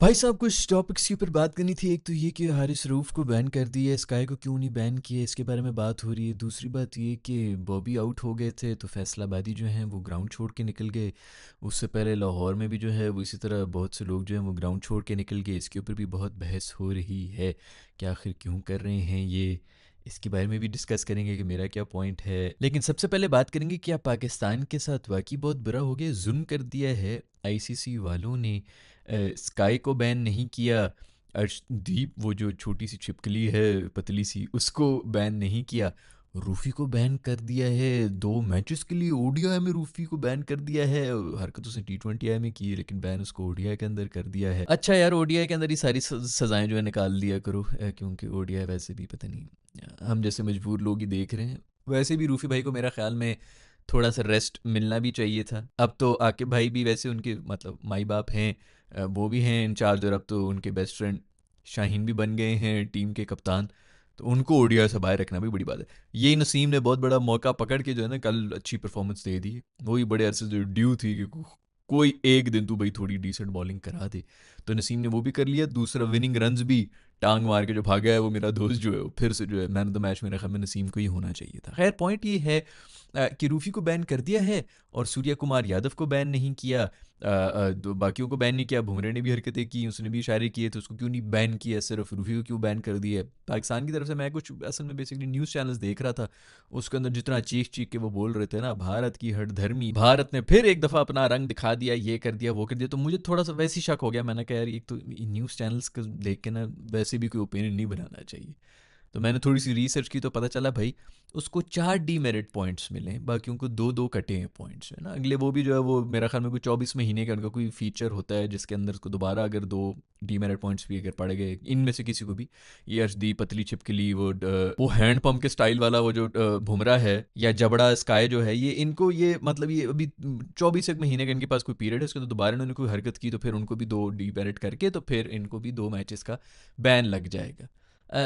भाई साहब कुछ टॉपिक्स के ऊपर बात करनी थी। एक तो ये कि हारिस रऊफ को बैन कर दिया, स्काई को क्यों नहीं बैन किया, इसके बारे में बात हो रही है। दूसरी बात ये कि बॉबी आउट हो गए थे तो फैसलाबादी जो हैं वो ग्राउंड छोड़ के निकल गए। उससे पहले लाहौर में भी जो है वो इसी तरह बहुत से लोग जो हैं वो ग्राउंड छोड़ के निकल गए। इसके ऊपर भी बहुत बहस हो रही है कि आखिर क्यों कर रहे हैं ये। इसके बारे में भी डिस्कस करेंगे कि मेरा क्या पॉइंट है। लेकिन सबसे पहले बात करेंगे कि क्या पाकिस्तान के साथ वाकई बहुत बुरा हो गया, जुल्म कर दिया है आईसीसी वालों ने। स्काई को बैन नहीं किया, अर्शदीप वो जो छोटी सी छिपकली है पतली सी उसको बैन नहीं किया, रूफी को बैन कर दिया है 2 मैचेस के लिए। ओडीआई में रूफी को बैन कर दिया है। हरकत उसने T20I में की है लेकिन बैन उसको ओडीआई के अंदर कर दिया है। अच्छा यार, ओडीआई के अंदर ही सारी सज़ाएं जो है निकाल दिया करो, क्योंकि ओडीआई वैसे भी पता नहीं, हम जैसे मजबूर लोग ही देख रहे हैं। वैसे भी रूफी भाई को मेरा ख्याल में थोड़ा सा रेस्ट मिलना भी चाहिए था। अब तो आकिब भाई भी वैसे उनके मतलब माई बाप हैं, वो भी हैं इंचार्ज, और अब तो उनके बेस्ट फ्रेंड शाहीन भी बन गए हैं टीम के कप्तान। तो उनको ओडीआई से बाहर रखना भी बड़ी बात है। यही नसीम ने बहुत बड़ा मौका पकड़ के जो है ना कल अच्छी परफॉर्मेंस दे दी। वही बड़े अरसे जो ड्यू थी कि कोई एक दिन तू भाई थोड़ी डिसेंट बॉलिंग करा दे, तो नसीम ने वो भी कर लिया। दूसरा विनिंग रन्स भी टांग मार के जो भागा है वो मेरा दोस्त जो है वो फिर से जो है मैन ऑफ द मैच मेरे ख्याल में नसीम को ही होना चाहिए था। खैर पॉइंट ये है कि रूफी को बैन कर दिया है और सूर्या कुमार यादव को बैन नहीं किया। बाकियों को बैन नहीं किया। बुमराह ने भी हरकतें की, उसने भी इशारे किए, तो उसको क्यों नहीं बैन किया, सिर्फ रूफी को क्यों बैन कर दिया। पाकिस्तान की तरफ से मैं कुछ असल में बेसिकली न्यूज़ चैनल्स देख रहा था, उसके अंदर जितना चीख चीख के वो बोल रहे थे ना, भारत की हठधर्मी, भारत ने फिर एक दफ़ा अपना रंग दिखा दिया, ये कर दिया वो कर दिया, तो मुझे थोड़ा सा वैसे ही शक हो गया। मैंने कहा यार एक तो न्यूज़ चैनल्स को देख के ना वैसे भी कोई ओपिनियन नहीं बनाना चाहिए। तो मैंने थोड़ी सी रिसर्च की तो पता चला भाई उसको 4 डीमेरिट पॉइंट्स मिले हैं, बाकियों को 2-2 कटे हैं पॉइंट्स, है ना। अगले वो भी जो है वो मेरा ख्याल में कोई 24 महीने का उनका कोई फीचर होता है जिसके अंदर उसको दोबारा अगर 2 डीमेरिट पॉइंट्स भी अगर पड़ गए इनमें से किसी को भी, ये अर्शदीप पतली छिपकली, वो हैंड पंप के स्टाइल वाला वो जो बुमराह है, या जबड़ा स्काई जो है, ये इनको ये मतलब ये अभी 24 एक महीने का इनके पास कोई पीरियड है, उसके अंदर दोबारा इन्होंने कोई हरकत की तो फिर उनको भी 2 डीमेरिट करके तो फिर इनको भी 2 मैचेस का बैन लग जाएगा।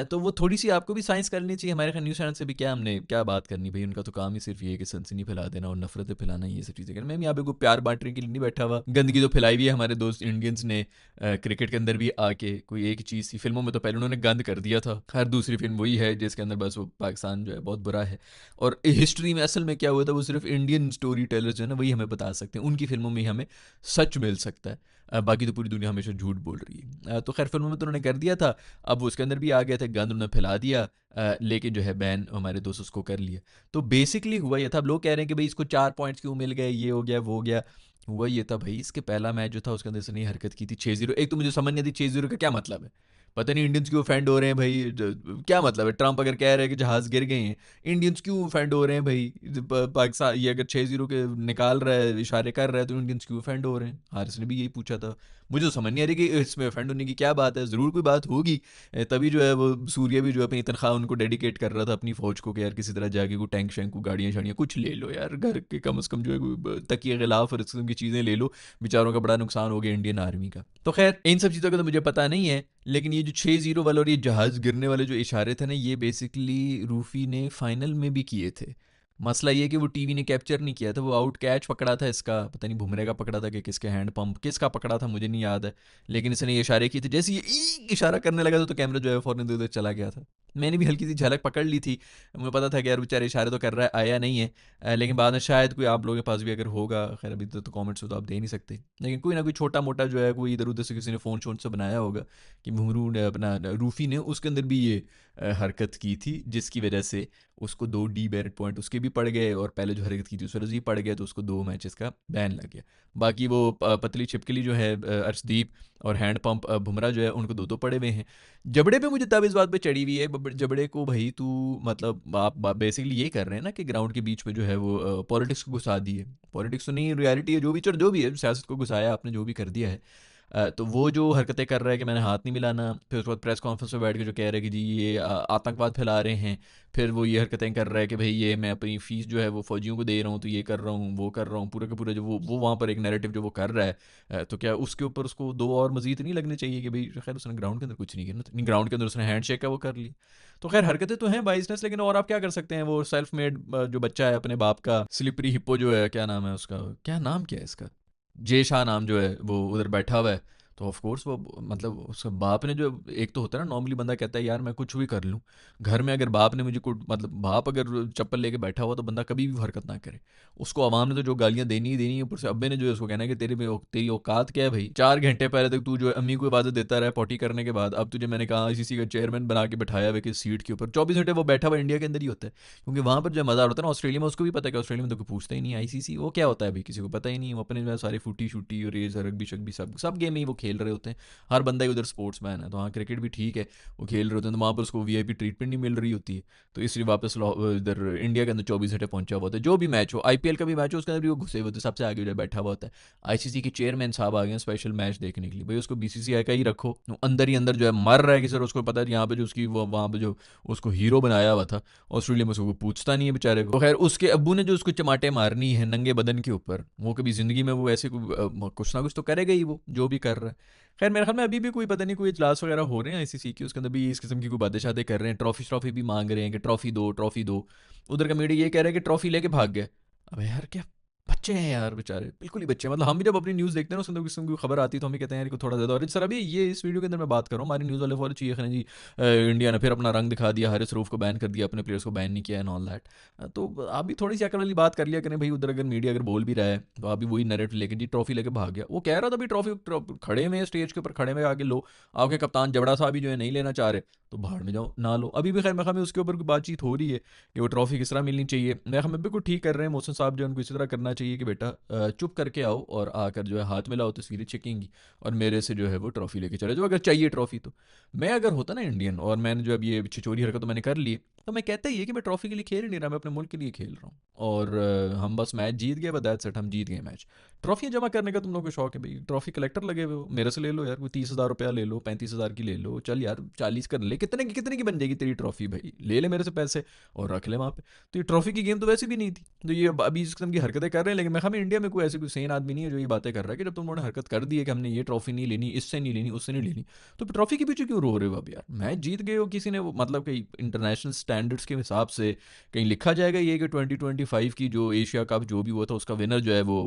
तो वो थोड़ी सी आपको भी साइंस करनी चाहिए। हमारे ख्याल न्यूज़ चैनल से भी क्या हमने क्या बात करनी भाई, उनका तो काम ही सिर्फ ये है कि सनसनी फैला देना और नफरतें फैलाना, ये सब चीज़ें करना। मैं यहाँ पे कोई प्यार बांटने के लिए नहीं बैठा हुआ। गंदगी तो फैलाई हुई है हमारे दोस्त इंडियंस ने क्रिकेट के अंदर भी आके। कोई एक चीज़ थी फिल्मों में तो पहले उन्होंने गंद कर दिया था, हर दूसरी फिल्म वही है जिसके अंदर बस वो पाकिस्तान जो है बहुत बुरा है। और हिस्ट्री में असल में क्या हुआ था वो सिर्फ इंडियन स्टोरी टेलर्स जो है ना वही हमें बता सकते हैं, उनकी फिल्मों में ही हमें सच मिल सकता है। बाकी तो पूरी दुनिया हमेशा झूठ बोल रही है। तो खैर फिल्मों में तो उन्होंने कर दिया था, अब वो उसके अंदर भी आ गए थे, गंद उन्होंने फैला दिया, लेकिन जो है बैन हमारे दोस्त उसको कर लिया। तो बेसिकली हुआ ये था, अब लोग कह रहे हैं कि भाई इसको 4 पॉइंट्स क्यों मिल गए, ये हो गया वो हो गया। हुआ ये था भाई, इसके पहला मैच जो था उसके अंदर इसने हरकत की थी 6-0। एक तो मुझे समझ नहीं आती 6-0 का क्या मतलब है, पता नहीं इंडियंस क्यों ऑफेंड हो रहे हैं भाई। क्या मतलब है, ट्रंप अगर कह रहे हैं कि जहाज़ गिर गए हैं, इंडियंस क्यों ऑफेंड हो रहे हैं भाई। पाकिस्तान ये अगर 6-0 के निकाल रहा है, इशारे कर रहा है, तो इंडियंस क्यों ऑफेंड हो रहे हैं। हारिस ने भी यही पूछा था। मुझे तो समझ नहीं आ रही कि इसमें ऑफेंड होने की क्या बात है, ज़रूर कोई बात होगी। तभी जो है वो सूर्य भी जो है अपनी तनख्वाह उनको डेडिकेट कर रहा था अपनी फ़ौज को कि यार किसी तरह जाके कोई टैंक शैंक को गाड़ियाँ शाड़ियाँ कुछ ले लो यार, घर के कम से कम जो है कोई तकिए गिलाफ और इस किस्म की चीज़ें ले लो। बेचारों का बड़ा नुकसान हो गया इंडियन आर्मी का। तो खैर इन सब चीज़ों का तो मुझे पता नहीं है, लेकिन ये जो 6-0 वाला और ये जहाज़ गिरने वाले जो इशारे थे ना, ये बेसिकली रूफी ने फाइनल में भी किए थे। मसला ये कि वो टीवी ने कैप्चर नहीं किया था, वो आउट कैच पकड़ा था इसका, पता नहीं बुमरे का पकड़ा था कि किसके हैंड पंप किसका पकड़ा था मुझे नहीं याद है। लेकिन इसने ये इशारे किए थे, जैसे ये इशारा करने लगा था तो कैमरा जो है फ़ौरन इधर उधर चला गया था। मैंने भी हल्की सी झलक पकड़ ली थी, मुझे पता था कि यार बेचारे इशारे तो कर रहा है, आया नहीं है। लेकिन बाद में शायद कोई आप लोगों के पास भी अगर होगा, खैर अभी तो कमेंट्स तो आप दे नहीं सकते, लेकिन कोई ना कोई छोटा मोटा जो है कोई इधर उधर से किसी ने फ़ोन शोन से बनाया होगा कि भुमरू ने अपना रूफी ने उसके अंदर भी ये हरकत की थी जिसकी वजह से उसको 2 डीमेरिट पॉइंट उसके भी पड़ गए, और पहले जो हरकत की थी उस वजह से भी पड़ गया, तो उसको 2 मैचेस का बैन लग गया। बाकी वो पतली छिपकली जो है अर्शदीप, और हैंड पंप बुमराह जो है उनको 2-2 पड़े हुए हैं। जबड़े पे मुझे तब इस बात पे चढ़ी हुई है, जबड़े को भाई तू मतलब आप बेसिकली ये कर रहे हैं ना कि ग्राउंड के बीच में जो है वो पॉलिटिक्स को घुसा दी है। पॉलिटिक्स तो नहीं, रियलिटी है, जो भी चल जो भी है, सियासत को घुसाया आपने, जो भी कर दिया है। तो वो जो हरकतें कर रहा है कि मैंने हाथ नहीं मिलाना, फिर उसके बाद प्रेस कॉन्फ्रेंस में बैठ के जो कह रहा है कि जी ये आतंकवाद फैला रहे हैं, फिर वो ये हरकतें कर रहा है कि भाई ये मैं अपनी फ़ीस जो है वो फ़ौजियों को दे रहा हूँ, तो ये कर रहा हूँ वो कर रहा हूँ, पूरा का पूरा जो वो वहाँ पर एक नैरेटिव जो वो कर रहा है। तो क्या उसके ऊपर उसको 2 और मज़ीद नहीं लगने चाहिए कि भाई खैर उसने ग्राउंड के अंदर कुछ नहीं किया ना, नहीं ग्राउंड के अंदर उसने हैंड शेक का वो कर लिया। तो खैर हरकतें तो हैं बाइसनेस, लेकिन और आप क्या कर सकते हैं, वो सेल्फ मेड जो बच्चा है अपने बाप का, स्लिपरी हिप्पो जो है, क्या नाम है उसका, क्या नाम क्या है इसका, जे शाह नाम जो है, वो उधर बैठा हुआ है। तो ऑफ कोर्स वो मतलब उसका बाप ने जो एक तो होता है ना, नॉर्मली बंदा कहता है यार मैं कुछ भी कर लूँ, घर में अगर बाप ने मुझे कुछ मतलब बाप अगर चप्पल लेके बैठा हुआ तो बंदा कभी भी हरकत ना करे। उसको आवाम ने तो जो गालियाँ देनी ही देनी है, ऊपर से अब्बे ने जो है उसको कहना है कि तेरी औकात क्या है भाई, 4 घंटे पहले तक तू जो है अम्मी को इबादत देता रहा पॉटी करने के बाद, अब तुझे मैंने कहा आईसीसी का चेयरमैन बना के बैठाया हुआ कि सीट के ऊपर 24 घंटे वो बैठा हुआ इंडिया के अंदर ही होता है। क्योंकि वहाँ पर जो मज़ा होता है ना, ऑस्ट्रेलिया में उसको भी पता है कि ऑस्ट्रेलिया में तो कोई पूछता ही नहीं आईसीसी वो क्या होता है भाई, किसी को पता ही नहीं, वो अपने जो है सारी फूटी शूटी और रेस रग्बी शग्बी सब गेम ही वो खेल रहे होते हैं। हर बंदा ही उधर स्पोर्ट्स मैन है, तो हाँ क्रिकेट भी ठीक है, वो खेल रहे होते हैं, तो वहाँ पर उसको वीआईपी ट्रीटमेंट नहीं मिल रही होती है, तो इसलिए वापस इधर इंडिया के अंदर 24 घंटे पहुंचा हुआ होता है। जो भी मैच हो, आईपीएल का भी मैच हो, उसके अंदर भी वो घुसे हुए होते हैं, सबसे आगे जो बैठा हुआ होता है। आईसीसी के चेयरमैन साहब आ गए हैं स्पेशल मैच देखने के लिए, भाई उसको बीसीसीआई का ही रखो, वो अंदर ही अंदर जो है मर रहा है कि सर उसको पता है यहाँ पे जो उसकी वहाँ पे जो उसको हीरो बनाया हुआ था ऑस्ट्रेलिया में, उसको पूछता नहीं है बेचारे को। तो खैर उसके अब्बू ने जो उसको चमाटे मारनी है नंगे बदन के ऊपर, वो कभी जिंदगी में वो ऐसे कुछ ना कुछ तो करेगा ही, वो जो भी कर रहा है। खैर मेरे ख्याल में अभी भी कोई पता नहीं कोई इजलास वगैरह हो रहे हैं आईसीसी के, उसके अंदर भी इस किस्म की कोई बातें शातें कर रहे हैं, ट्रॉफी भी मांग रहे हैं कि ट्रॉफी दो ट्रॉफी दो। उधर का मीडिया ये कह रहा है कि ट्रॉफी लेके भाग गए। अबे यार क्या बच्चे हैं यार बेचारे, बिल्कुल ही बच्चे हैं। मतलब हम भी जब अपनी न्यूज़ देखते हैं ना, उसके अंदर किसी की खबर आती है तो हम भी कहते हैं यार को थोड़ा ज़्यादा। और सर अभी ये इस वीडियो के अंदर मैं बात कर रहा हूँ, हमारी न्यूज़ वाले फॉलो चाहिए खने जी इंडिया ने फिर अपना रंग दिखा दिया, हारिस रऊफ को बैन कर दिया, अपने प्लेयर्स को बैन नहीं किया एंड ऑल दैट। तो आप भी थोड़ी सी अकल वाली बात कर लिया करें भाई, उधर अगर मीडिया अगर बोल भी रहा है तो आप भी वही नैरेटिव लेके जी ट्रॉफी लेके भाग गया। वो कह रहा था भाई ट्रॉफी खड़े में स्टेज के ऊपर खड़े में आके लो, आपके कप्तान जबड़ा साहब भी जो है नहीं लेना चाह रहे तो बाहर में जाओ ना लो। अभी भी खैर मैं उसके ऊपर बातचीत हो रही है कि वो ट्रॉफी किस तरह मिलनी चाहिए। मैं हमें बिल्कुल ठीक कर रहे हैं मोहसिन साहब, जो उनको इसी तरह करना चाहिए कि बेटा चुप करके आओ और आकर जो है हाथ मिलाओ, तस्वीरें चेकेंगी और मेरे से जो है वो ट्रॉफी लेके चले जाओ अगर चाहिए ट्रॉफी तो। मैं अगर होता ना इंडियन और मैंने जो अब ये छिचोरी हरकत तो मैंने कर ली, तो मैं कहता ही है कि मैं ट्रॉफी के लिए खेल नहीं रहा, मैं अपने मुल्क के लिए खेल रहा हूँ और हम बस मैच जीत गए, बस सेट हम जीत गए मैच। ट्रॉफियाँ जमा करने का तुम लोगों को शौक है भाई, ट्रॉफी कलेक्टर लगे हुए हो, मेरे से ले लो यार, कोई 30,000 रुपया ले लो, 35,000 की ले लो, चल यार 40 कर ले, कितने की बन जाएगी तेरी ट्रॉफी भाई, ले ले मेरे से पैसे और रख ले वहाँ पे। तो ये ट्रॉफी की गेम तो वैसे भी नहीं थी, तो ये अभी इस किस्म की हरकतें कर रहे हैं। लेकिन मैं हमें इंडिया में कोई ऐसे कोई सेन आदमी नहीं है जो ये बातें कर रहा है कि जब तुमने हरकत कर दी है कि हमने ये ट्रॉफी नहीं लेनी, इससे नहीं लेनी, उससे नहीं लेनी, तो ट्रॉफी के पीछे क्यों रो रहे हो अब यार, मैच जीत गए हो किसी ने, मतलब कहीं इंटरनेशनल स्टैंडर्ड्स के हिसाब से कहीं लिखा जाएगा ये कि 2025 की जो एशिया कप जो भी हुआ था उसका विनर जो है वो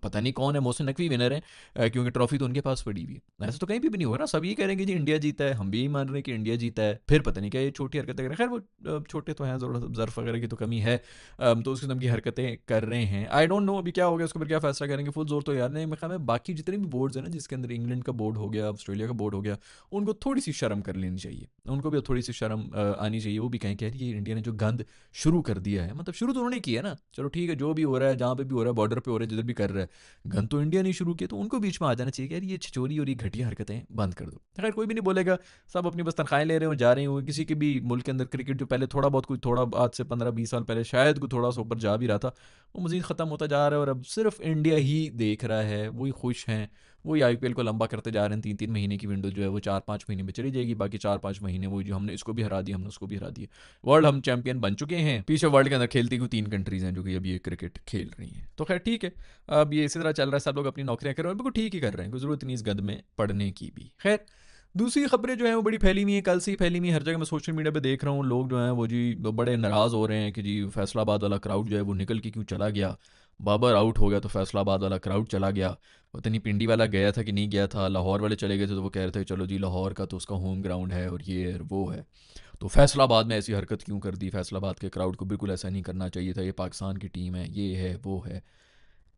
पता नहीं कौन है, मोहसिन नकवी विनर है, क्योंकि ट्रॉफी तो उनके पास पड़ी हुई है। ऐसा तो कहीं भी नहीं हो रहा, सब ये कह रहे हैं कि जी इंडिया जीता है, हम भी यही मान रहे हैं कि इंडिया जीता है, फिर पता नहीं क्या ये छोटी हरकतें कर रहे हैं। खैर वो छोटे तो हैं, ज़र्फ वगैरह की तो कमी है, तो उस किस्म की हरकतें कर रहे हैं। आई डोंट नो अभी क्या हो गया, उसके ऊपर क्या फैसला करेंगे, फुल जोर तो यार नहीं। मैं ख्याल में बाकी जितने भी बोर्ड्स हैं ना, जिसके अंदर इंग्लैंड का बोर्ड हो गया, ऑस्ट्रेलिया का बोर्ड हो गया, उनको थोड़ी सी शर्म कर लेनी चाहिए, उनको भी थोड़ी सी शर्म आनी चाहिए। वो भी कहें कि यार ये इंडिया ने जो गंद शुरू कर दिया है, मतलब शुरू तो उन्होंने किया ना, चलो ठीक है जो भी हो रहा है, जहाँ पे भी हो रहा है, बॉर्डर पे हो रहा है, जिधर भी कर रहा है, गंद तो इंडिया ने शुरू किया, तो उनको बीच में आ जाना चाहिए कि यार ये छिचोरी और ये घटिया हरकतें बंद कर दो। खैर कोई भी नहीं बोलेगा, सब अपनी बस तनख्वाहें ले रहे हो, जा रहे हो। किसी के भी मुल्क के अंदर क्रिकेट जो पहले थोड़ा बहुत, कोई थोड़ा आज से 15-20 साल पहले शायद कोई थोड़ा सा ऊपर जा भी रहा था, वो मजीद ख़त्म होता जा रहा है और अब सिर्फ इंडिया ही देख रहा है, वही खुश हैं, वही आईपीएल को लंबा करते जा रहे हैं। 3-3 महीने की विंडो जो है वो 4-5 महीने में चली जाएगी, बाकी 4-5 महीने वो जो हमने इसको भी हरा दिया, हमने उसको भी हरा दिया, वर्ल्ड हम चैंपियन बन चुके हैं। पीछे वर्ल्ड के अंदर खेलती हुई 3 कंट्रीज़ हैं जो कि अभी ये क्रिकेट खेल रही हैं। तो खैर ठीक है, अब ये इसी तरह चल रहा है, सब लोग अपनी नौकरियां कर रहे हैं, बिल्कुल ठीक ही कर रहे हैं, कोई ज़रूरत नहीं इस गद में पढ़ने की भी। खैर दूसरी खबरें जो हैं वो बड़ी फैली हुई हैं, कल से ही फैली हुई हैं, हर जगह मैं सोशल मीडिया पे देख रहा हूँ, लोग जो हैं वो जी बड़े नाराज़ हो रहे हैं कि जी फैसलाबाद वाला क्राउड जो है वो निकल के क्यों चला गया, बाबर आउट हो गया तो फैसलाबाद वाला क्राउड चला गया। पता नहीं पिंडी वाला गया था कि नहीं गया था, लाहौर वाले चले गए थे तो वो कह रहे थे चलो जी लाहौर का तो उसका होम ग्राउंड है और ये है और वो है, तो फैसलाबाद में ऐसी हरकत क्यों कर दी, फैसलाबाद के क्राउड को बिल्कुल ऐसा नहीं करना चाहिए था, ये पाकिस्तान की टीम है, ये है वो है।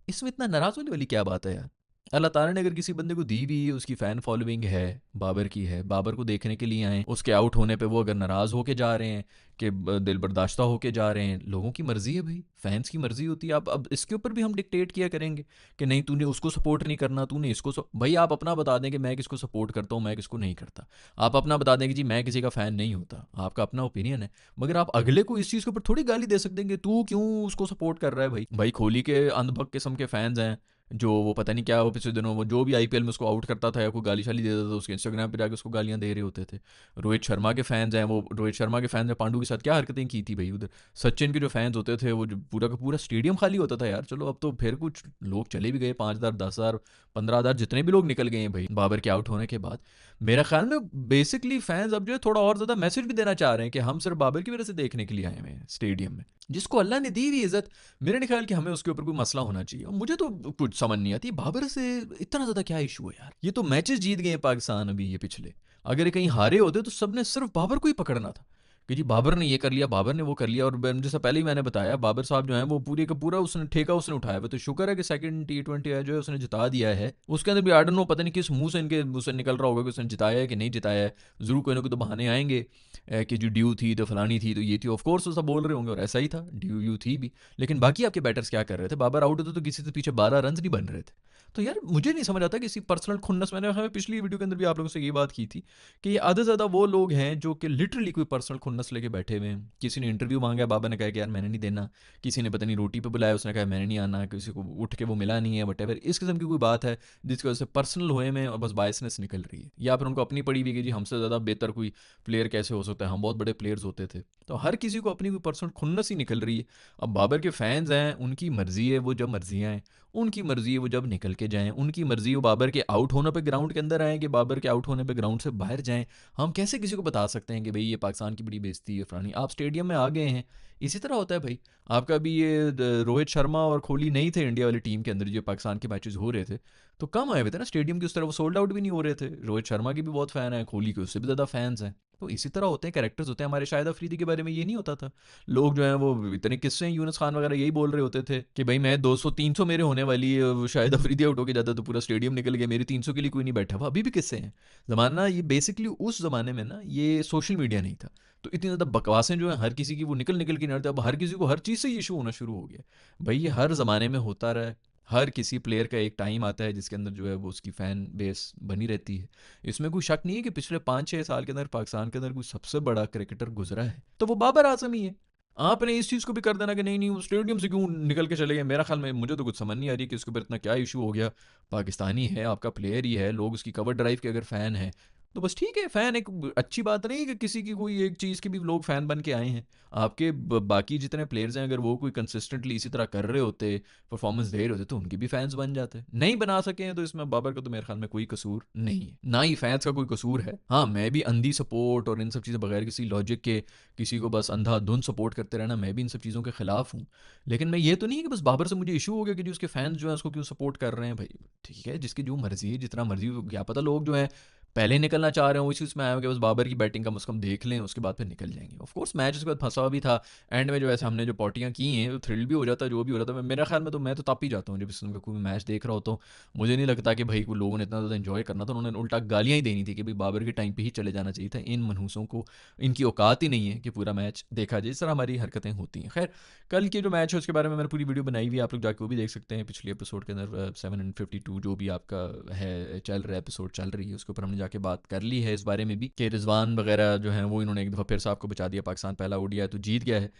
इसमें इतना नाराज़ होने वाली क्या बात है यार। अल्लाह ताला ने अगर किसी बंदे को दी भी, उसकी फ़ैन फॉलोइंग है, बाबर की है, बाबर को देखने के लिए आए, उसके आउट होने पे वो अगर नाराज़ होके जा रहे हैं कि दिल बर्दाश्ता होके जा रहे हैं, लोगों की मर्ज़ी है भाई, फैंस की मर्ज़ी होती है। अब इसके ऊपर भी हम डिक्टेट किया करेंगे कि नहीं तूने उसको सपोर्ट नहीं करना, तूने इसको भाई आप अपना बता दें कि मैं किसको सपोर्ट करता हूँ, मैं किसको नहीं करता। आप अपना बता दें कि जी मैं किसी का फ़ैन नहीं होता, आपका अपना ओपिनियन है, मगर आप अगले को इस चीज़ के ऊपर थोड़ी गाली दे सकते हैं कि तू क्यों उसको सपोर्ट कर रहा है। भाई भाई कोहली के अंधभक्त किस्म के फैंस हैं, जो वो पता नहीं क्या, वो पिछले दिनों वो जो भी आईपीएल में उसको आउट करता था या कोई गाली शाली देता था, उसके इंस्टाग्राम पे जाके उसको गालियां दे रहे होते थे। रोहित शर्मा के फैंस हैं, वो रोहित शर्मा के फैंस ने पांडू के साथ क्या हरकतें की थी भाई उधर। सचिन के जो फैंस होते थे वो जो पूरा का पूरा स्टेडियम खाली होता था यार। चलो अब तो फिर कुछ लोग चले भी गए, 5,000 10,000 15,000 जितने भी लोग निकल गए हैं भाई बाबर के आउट होने के बाद। मेरा ख्याल में बेसिकली फैंस अब जो है थोड़ा और ज़्यादा मैसेज भी देना चाह रहे हैं कि हम सिर्फ बाबर की वजह से देखने के लिए आए हुए हैं स्टेडियम में, जिसको अल्लाह ने दी हुई इज्जत। मेरे नहीं ख्याल कि हमें उसके ऊपर कोई मसला होना चाहिए। मुझे तो कुछ कुछ समझ नहीं आती बाबर से इतना ज़्यादा क्या इशू है यार। ये तो मैचेस जीत गए हैं पाकिस्तान अभी ये पिछले, अगर ये कहीं हारे होते तो सबने सिर्फ बाबर को ही पकड़ना था कि जी बाबर ने ये कर लिया, बाबर ने वो कर लिया। और जैसा पहले ही मैंने बताया, बाबर साहब जो है वो पूरे का पूरा उसने ठेका उसने उठाया हुआ। तो शुक्र है कि सेकंड T20 है जो है उसने जिता दिया है। उसके अंदर भी आई डोंट नो, पता नहीं किस मुंह से इनके मुंह से निकल रहा होगा कि उसने जिताया है कि नहीं जिताया है। जरूर कोई ना कोई तो बहाने आएंगे कि जो ड्यू थी तो फलानी थी तो ये थी। ऑफ कोर्स वो सब बोल रहे होंगे और ऐसा ही था, ड्यू थी भी। लेकिन बाकी आपके बैटर्स क्या कर रहे थे? बाबर आउट होते तो किसी से पीछे 12 रन नहीं बन रहे थे। तो यार मुझे नहीं समझ आता किसी पर्सनल खुन्नस, मैंने हमें पिछली वीडियो के अंदर भी आप लोगों से ये बात की थी कि ये आधे ज़्यादा वो लोग हैं जो कि लिटरली कोई पर्सनल खुन्नस लेके बैठे हुए हैं। किसी ने इंटरव्यू मांगा, बाबा ने कहा कि यार मैंने नहीं देना। किसी ने पता नहीं रोटी पे बुलाया, उसने कहा मैंने नहीं आना। किसी को उठ के वो मिला नहीं है, वटेवर इस किस्म की कोई बात है जिसकी वजह से पर्सनल हुए में और बस बायसनेस निकल रही है, या फिर उनको अपनी पड़ी हुई है कि जी हमसे ज़्यादा बेहतर कोई प्लेयर कैसे हो सकता है, हम बहुत बड़े प्लेयर्स होते थे। तो हर किसी को अपनी कोई पर्सनल खुन्नस ही निकल रही है। अब बाबर के फैंस हैं, उनकी मर्जी है वो जब मर्जियाँ हैं, उनकी मर्जी है वो जब निकल के जाएं, उनकी मर्जी है वो बाबर के आउट होने पे ग्राउंड के अंदर आएँ कि बाबर के आउट होने पे ग्राउंड से बाहर जाएं। हम कैसे किसी को बता सकते हैं कि भाई ये पाकिस्तान की बड़ी बेइज्जती है फलानी? आप स्टेडियम में आ गए हैं, इसी तरह होता है भाई। आपका भी ये रोहित शर्मा और कोहली नहीं थे इंडिया वाली टीम के अंदर जो पाकिस्तान के मैचेस हो रहे थे, तो कम आए हुए थे ना स्टेडियम की उस तरह, वो सोल्ड आउट भी नहीं हो रहे थे। रोहित शर्मा के भी बहुत फ़ैन हैं, कोहली के उससे भी ज़्यादा फैंस हैं। तो इसी तरह होते हैं, कैरेक्टर्स होते हैं। हमारे शाहिद अफरीदी के बारे में ये नहीं होता था, लोग जो हैं वो इतने किस्से हैं, यूनुस खान वगैरह यही बोल रहे होते थे कि भाई मैं 200-300 मेरे होने वाली है, वो शाहिद अफरीदी आउट होकर जाता तो पूरा स्टेडियम निकल गया, मेरी 300 के लिए कोई नहीं बैठा हुआ। अभी भी किस्से हैं। ज़माना ये बेसिकली उस ज़माने में ना ये सोशल मीडिया नहीं था, तो इतनी ज़्यादा बकवासें जो है हर किसी की वो निकल निकल के नड़ते। अब हर किसी को हर चीज़ से ये इशू होना शुरू हो गया। भाई ये हर ज़माने में होता रहा है। हर किसी प्लेयर का एक टाइम आता है जिसके अंदर जो है वो उसकी फ़ैन बेस बनी रहती है। इसमें कोई शक नहीं है कि पिछले 5-6 साल के अंदर पाकिस्तान के अंदर कोई सबसे बड़ा क्रिकेटर गुजरा है तो वो बाबर आजम ही है। आपने इस चीज़ को भी कर देना कि नहीं नहीं वो स्टेडियम से क्यों निकल के चले गए, मेरा ख्याल में मुझे तो कुछ समझ नहीं आ रही कि उसके ऊपर इतना क्या इशू हो गया। पाकिस्तानी है, आपका प्लेयर ही है, लोग उसकी कवर ड्राइव के अगर फ़ैन है तो बस ठीक है। फ़ैन एक अच्छी बात नहीं है कि किसी की कोई एक चीज़ के भी लोग फ़ैन बन के आए हैं। आपके बाकी जितने प्लेयर्स हैं अगर वो कोई कंसिस्टेंटली इसी तरह कर रहे होते, परफॉर्मेंस दे रहे होते तो उनके भी फैंस बन जाते। नहीं बना सके हैं तो इसमें बाबर का तो मेरे ख्याल में कोई कसूर नहीं है, ना ही फैंस का कोई कसूर है। हाँ मैं भी अंधी सपोर्ट और इन सब चीज़ें बगैर किसी लॉजिक के किसी को बस अंधाधुंध सपोर्ट करते रहना, मैं भी इन सब चीज़ों के खिलाफ हूँ। लेकिन मैं ये तो नहीं है कि बस बाबर से मुझे इशू हो गया कि जो उसके फैंस जो है उसको क्यों सपोर्ट कर रहे हैं। भाई ठीक है, जिसकी जो मर्जी है जितना मर्जी, क्या पता लोग जो है पहले निकलना चाह रहे हो इसी उसमें आए हो कि बस बाबर की बैटिंग कम से कम देख लें, उसके बाद फिर निकल जाएंगे। ऑफ कोर्स मैच उसके बाद फंसा हुआ भी था, एंड में जो ऐसे हमने जो पॉटियाँ की हैं तो थ्रिल भी हो जाता है, जो भी हो रहा था। मेरा ख्याल में तो मैं तो तप ही जाता हूँ जब इस का कोई मैच देख रहा हो। तो मुझे नहीं लगता कि भाई को लोगों ने इतना ज़्यादा इन्जॉय करना था, उन्होंने उल्टा गालियाँ ही देनी थी कि भाई बाबर के टाइम पर ही चले जाना चाहिए था। इन मनहूसों को इनकी औकात ही नहीं है कि पूरा मैच देखा जाए, इस तरह हमारी हरकतें होती हैं। खैर कल के जो मैच है उसके बारे में मैंने पूरी वीडियो बनाई हुई है, आप लोग जाके वो भी देख सकते हैं। पिछले एपिसोड के अंदर 752 जो भी आपका है चल रहा है, एपिसोड चल रही है, उसके ऊपर हमने जाके बात कर ली है इस बारे में भी कि रिजवान वगैरह जो हैं वो इन्होंने एक दफ़ा फिर साहब को बचा दिया। पाकिस्तान पहला ओडीआई तो जीत गया है,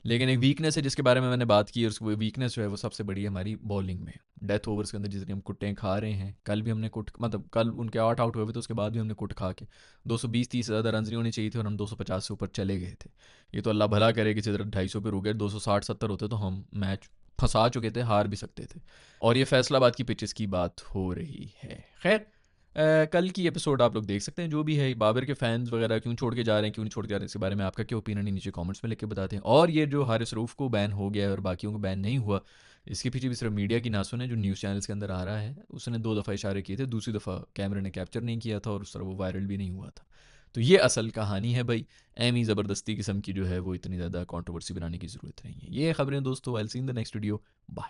लेकिन एक वीकनेस है जिसके बारे में मैंने बात की, और उसकी वीकनेस जो है वो सबसे बड़ी है हमारी बॉलिंग में। डेथ ओवर्स के अंदर जितनी हम कुट्टें खा रहे हैं, कल भी हमने कुट मतलब कल उनके 8 आउट हुए थे, उसके बाद भी हमने कुट खा के 220-30 से ज़्यादा रन नहीं होने चाहिए थे और हम 250 से ऊपर चले गए थे। ये तो अल्लाह भला करे किसी तरह 250 पे रुक गए, 260-70 होते तो हम मैच फंसा चुके थे, हार भी सकते थे। और ये फैसलाबाद की पिचेस की बात हो रही है। खैर कल की एपिसोड आप लोग देख सकते हैं जो भी है। बाबर के फैंस वगैरह क्यों छोड़ के जा रहे हैं, क्यों नहीं छोड़ के जा रहे हैं, इसके बारे में आपका क्या ओपिनियन है नीचे कमेंट्स में लिख के बताते हैं। और ये जो हारिस रऊफ़ को बैन हो गया है और बाकियों को बैन नहीं हुआ, इसके पीछे भी सिर्फ मीडिया की ना सुने, जो न्यूज़ चैनल्स के अंदर आ रहा है उसने 2 दफ़ा इशारे किए थे, दूसरी दफ़ा कैमरे ने कैप्चर नहीं किया था और उस तरह वो वायरल भी नहीं हुआ था। तो ये असल कहानी है भाई। एमी ज़बरदस्ती किस्म की जो है वो इतनी ज़्यादा कंट्रोवर्सी बनाने की ज़रूरत नहीं है। ये खबरें दोस्तों, I will see in the next video. Bye.